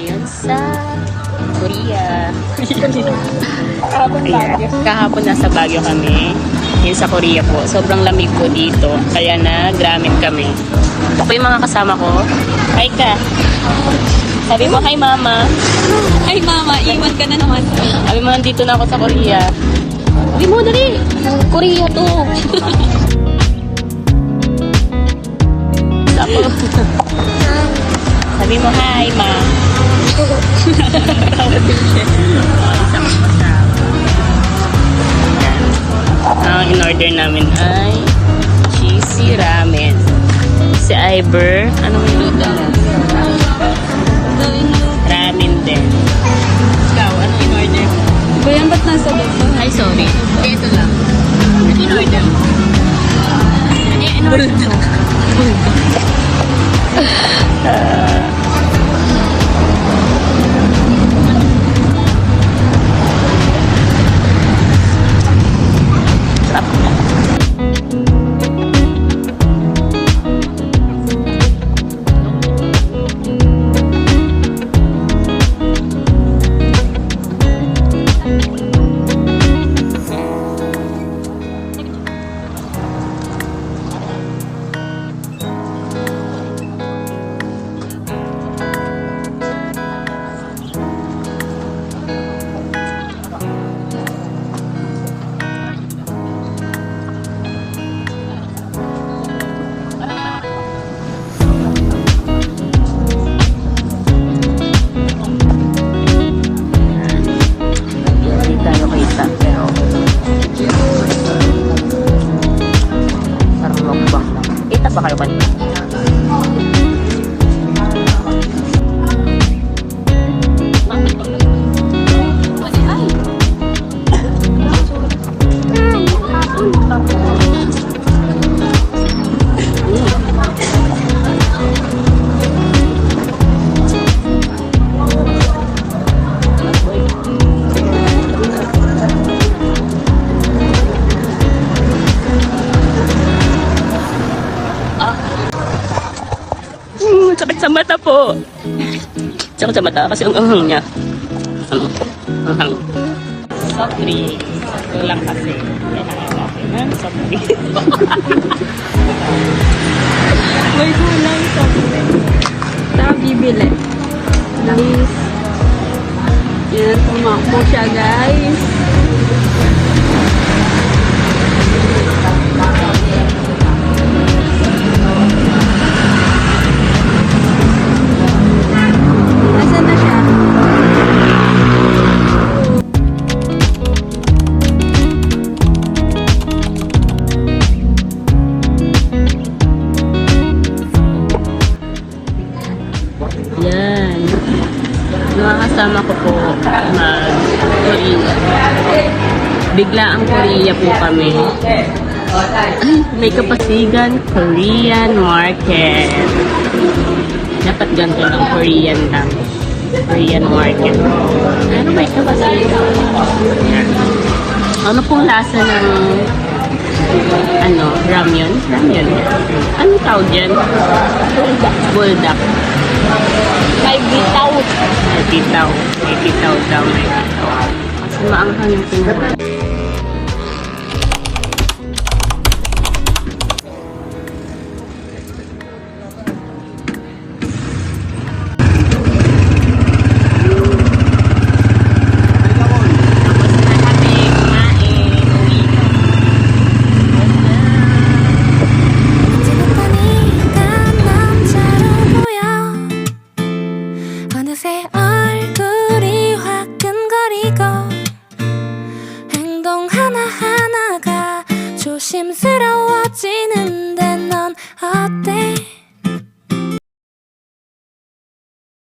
ngayon sa Korea. Kahapon Baguio. Kahapon nasa Baguio kami. Yun sa Korea po. Sobrang lamig po dito. Kaya nag-ramen kami. Ako yung mga kasama ko. Hi ka. Sabi mo, hi mama. Ay mama, iwan ka na naman. Sabi mo, nandito na ako sa Korea. Sabi mo, dali. Korea to. Ako. Sabi mo, hi ma. Ang in-order namin ay cheesy ramen. Si Iber, ano yung noodles? Ramen din. Ikaw, ano in-order mo? Ba yan, ba't nasa dito? Ay, sorry. Ito lang. Ano in-order mo? In-order mo? Pa kayo ba? Sakit sa mata po. Sakit sa mata kasi ang anghang niya. Ano? Anghang. Soft drink. Ito lang kasi. Kailangan natin ng soft drink. May gulay sa tara bibili. Guys. Yan, tumakbo siya guys. Nasaan na siya? Yan. Mga kasama ko po mag-Korea. Bigla ang Korea po kami. Ay, may Kapasigan Korean Market. Dapat ganito ng Korean lang. Korean Market. Ano may Kapasigan? Yan. Ano pong lasa ng ramyun? Ramyun. Anong tawag yan? Buldak. May bitaw. May bitaw. May bitaw daw. May bitaw. Kasi maanghang yung pinag. 어느새 얼굴이 화끈거리고 행동 하나하나가 조심스러워지는데 넌 어때?